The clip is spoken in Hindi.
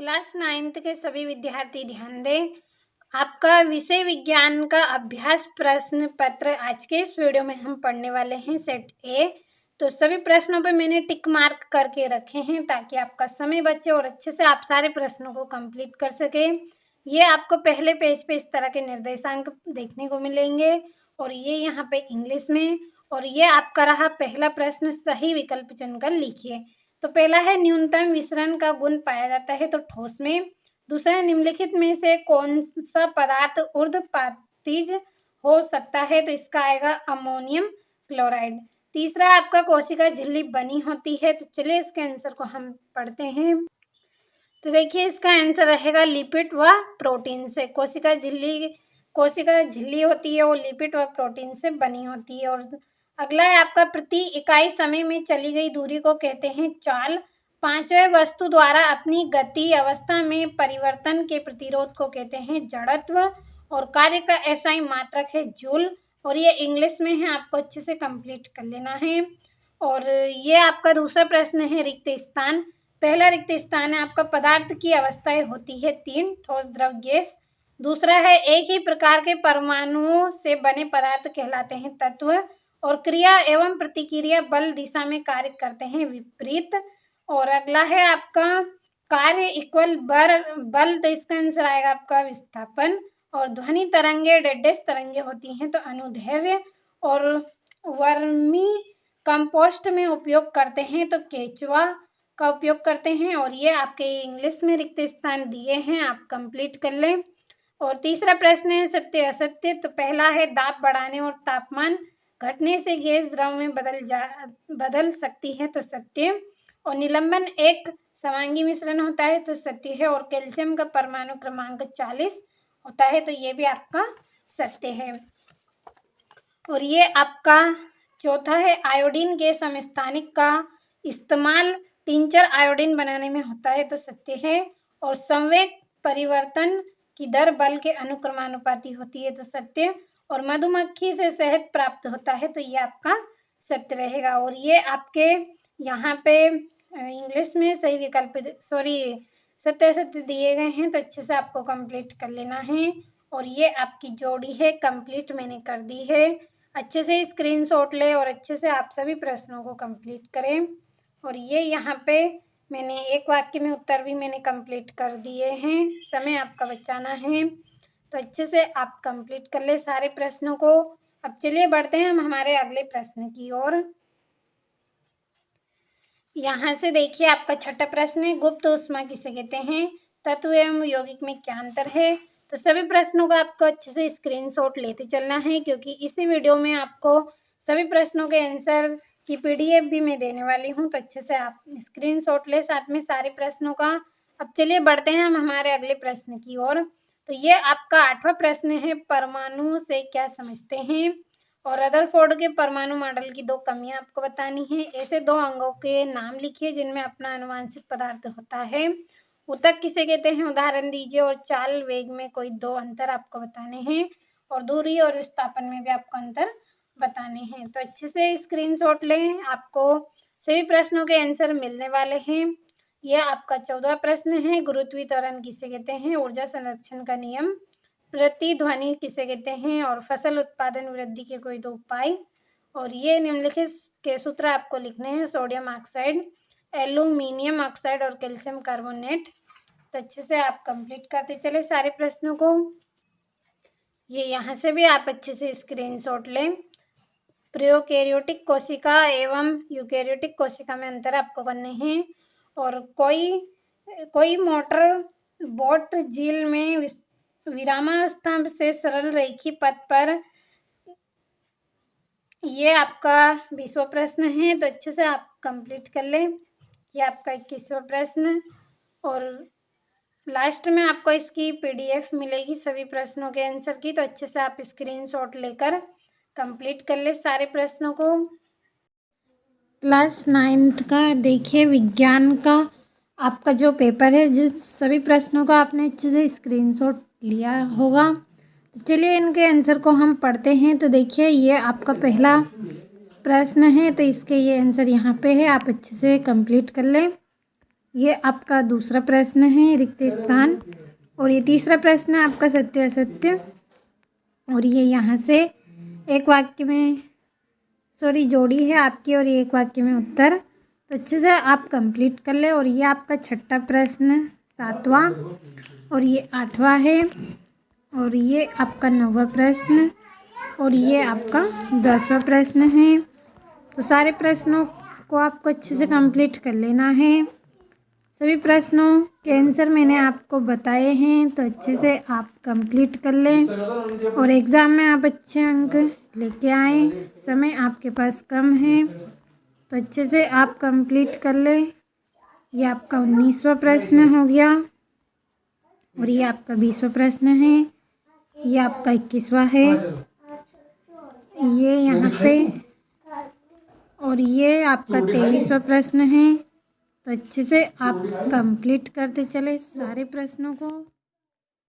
क्लास 9th के सभी विद्यार्थी ध्यान दें। आपका विषय विज्ञान का अभ्यास प्रश्न पत्र आज के इस वीडियो में हम पढ़ने वाले हैं सेट ए। तो सभी प्रश्नों पे मैंने टिक मार्क करके रखे हैं ताकि आपका समय बचे और अच्छे से आप सारे प्रश्नों को कंप्लीट कर सके। ये आपको पहले पेज पे इस तरह के निर्देशांक देखने को मिलेंगे और ये यहाँ पे इंग्लिश में। और ये आपका रहा पहला प्रश्न, सही विकल्प चुनकर लिखिए। तो पहला है न्यूनतम विसरण का गुण पाया जाता है तो ठोस में। दूसरा, निम्नलिखित में से कौन सा पदार्थ ऊर्ध्वपातीज हो सकता है तो इसका आएगा अमोनियम क्लोराइड। तीसरा, आपका कोशिका झिल्ली बनी होती है तो चलिए इसके आंसर को हम पढ़ते हैं। तो देखिए इसका आंसर रहेगा लिपिड व प्रोटीन से। कोशिका झिल्ली होती है वो लिपिड व प्रोटीन से बनी होती है। और अगला है आपका प्रति इकाई समय में चली गई दूरी को कहते हैं चाल। पांचवें, वस्तु द्वारा अपनी गति अवस्था में परिवर्तन के प्रतिरोध को कहते हैं जड़त्व। और कार्य का एसआई मात्रक है जूल। और ये इंग्लिश में है, आपको अच्छे से कंप्लीट कर लेना है। और ये आपका दूसरा प्रश्न है रिक्त स्थान। पहला रिक्त स्थान है आपका पदार्थ की अवस्थाएं होती है 3, ठोस, द्रव, गैस। दूसरा है एक ही प्रकार के परमाणुओं से बने पदार्थ कहलाते हैं तत्व। और क्रिया एवं प्रतिक्रिया बल दिशा में कार्य करते हैं विपरीत। और अगला है आपका कार्य इक्वल बल, तो इसका आंसर आएगा आपका विस्थापन। और ध्वनि तरंगे डेडेस तरंगे होती हैं तो अनुदैर्ध्य। और वर्मी कंपोस्ट में उपयोग करते हैं तो केचुआ का उपयोग करते हैं। और ये आपके इंग्लिश में रिक्त स्थान दिए हैं, आप कंप्लीट कर लें। और तीसरा प्रश्न है सत्य असत्य। तो पहला है दाब बढ़ाने और तापमान घटने से गैस द्रव में बदल सकती है तो सत्य। और निलंबन एक समांगी मिश्रण होता है तो सत्य है। और कैल्शियम का परमाणु क्रमांक 40 होता है तो ये भी आपका सत्य है। और ये आपका चौथा है आयोडीन के समस्थानिक का इस्तेमाल टिंचर आयोडीन बनाने में होता है तो सत्य है। और संवेग परिवर्तन की दर बल के अनुक्रमानुपाती होती है तो सत्य। और मधुमक्खी से शहद प्राप्त होता है तो ये आपका सत्य रहेगा। और ये आपके यहाँ पे इंग्लिश में सही विकल्प सत्य असत्य दिए गए हैं तो अच्छे से आपको कंप्लीट कर लेना है। और ये आपकी जोड़ी है, कंप्लीट मैंने कर दी है। अच्छे से स्क्रीनशॉट ले और अच्छे से आप सभी प्रश्नों को कंप्लीट करें। और ये यहाँ पे मैंने एक वाक्य में उत्तर भी मैंने कंप्लीट कर दिए हैं। समय आपका बचाना है तो अच्छे से आप कंप्लीट कर ले सारे प्रश्नों को। अब चलिए बढ़ते हैं हम हमारे अगले प्रश्न की ओर। यहाँ से देखिए आपका छठा प्रश्न है गुप्त ऊष्मा किसे कहते हैं, तत्व एवं यौगिक में क्या अंतर है। तो सभी प्रश्नों का आपको अच्छे से स्क्रीनशॉट लेते चलना है क्योंकि इसी वीडियो में आपको सभी प्रश्नों के आंसर की PDF भी मैं देने वाली हूँ तो अच्छे से आप स्क्रीनशॉट ले साथ में सारे प्रश्नों का। अब चलिए बढ़ते हैं हम हमारे अगले प्रश्न की ओर। तो ये आपका 8वां प्रश्न है परमाणु से क्या समझते हैं। और रदरफोर्ड के परमाणु मॉडल की 2 कमियां आपको बतानी है। ऐसे 2 अंगों के नाम लिखिए जिनमें अपना अनुवांशिक पदार्थ होता है। ऊतक किसे कहते हैं उदाहरण दीजिए। और चाल वेग में कोई 2 अंतर आपको बताने हैं। और दूरी और विस्थापन में भी आपको अंतर बताने हैं तो अच्छे से स्क्रीनशॉट लें, आपको सभी प्रश्नों के आंसर मिलने वाले हैं। यह आपका 14वां प्रश्न है गुरुत्वीय त्वरण किसे कहते हैं, ऊर्जा संरक्षण का नियम, प्रतिध्वनि किसे कहते हैं, और फसल उत्पादन वृद्धि के कोई 2 उपाय। और ये निम्नलिखित के सूत्र आपको लिखने हैं, सोडियम ऑक्साइड, एल्यूमिनियम ऑक्साइड और कैल्शियम कार्बोनेट। तो अच्छे से आप कंप्लीट करते चले सारे प्रश्नों को। ये यहाँ से भी आप अच्छे से स्क्रीनशॉट लें। प्रोकैरियोटिक कोशिका एवं यूकैरियोटिक कोशिका में अंतर आपको करने हैं। और कोई मोटर बोट झील में विरामावस्था से सरल रेखीय पथ पर, ये आपका 20वां प्रश्न है तो अच्छे से आप कंप्लीट कर लें। ये आपका 21वां प्रश्न। और लास्ट में आपको इसकी PDF मिलेगी सभी प्रश्नों के आंसर की तो अच्छे से आप स्क्रीनशॉट लेकर कंप्लीट कर ले सारे प्रश्नों को। क्लास 9th का देखिए विज्ञान का आपका जो पेपर है जिस सभी प्रश्नों का आपने अच्छे से स्क्रीनशॉट लिया होगा। तो चलिए इनके आंसर को हम पढ़ते हैं। तो देखिए ये आपका पहला प्रश्न है तो इसके ये आंसर यहाँ पे है, आप अच्छे से कंप्लीट कर लें। ये आपका दूसरा प्रश्न है, रिक्त स्थान। और ये तीसरा प्रश्न है आपका सत्य असत्य। और ये यहाँ से एक वाक्य में जोड़ी है आपकी, और ये एक वाक्य में उत्तर। तो अच्छे से आप कंप्लीट कर ले। और ये आपका छठा प्रश्न, सातवां, और ये आठवां है, और ये आपका 9वां प्रश्न, और ये आपका 10वां प्रश्न है। तो सारे प्रश्नों को आपको अच्छे से कंप्लीट कर लेना है। सभी प्रश्नों के आंसर मैंने आपको बताए हैं, तो अच्छे से आप कंप्लीट कर लें और एग्ज़ाम में आप अच्छे अंक लेके आएँ। समय आपके पास कम है, तो अच्छे से आप कंप्लीट कर लें। ये आपका 19वां प्रश्न हो गया, और ये आपका 20वां प्रश्न है, ये आपका 21वां है, ये यहाँ पे, और ये आपका 23वां प्रश्न है। तो अच्छे से आप कंप्लीट करते चले सारे प्रश्नों को।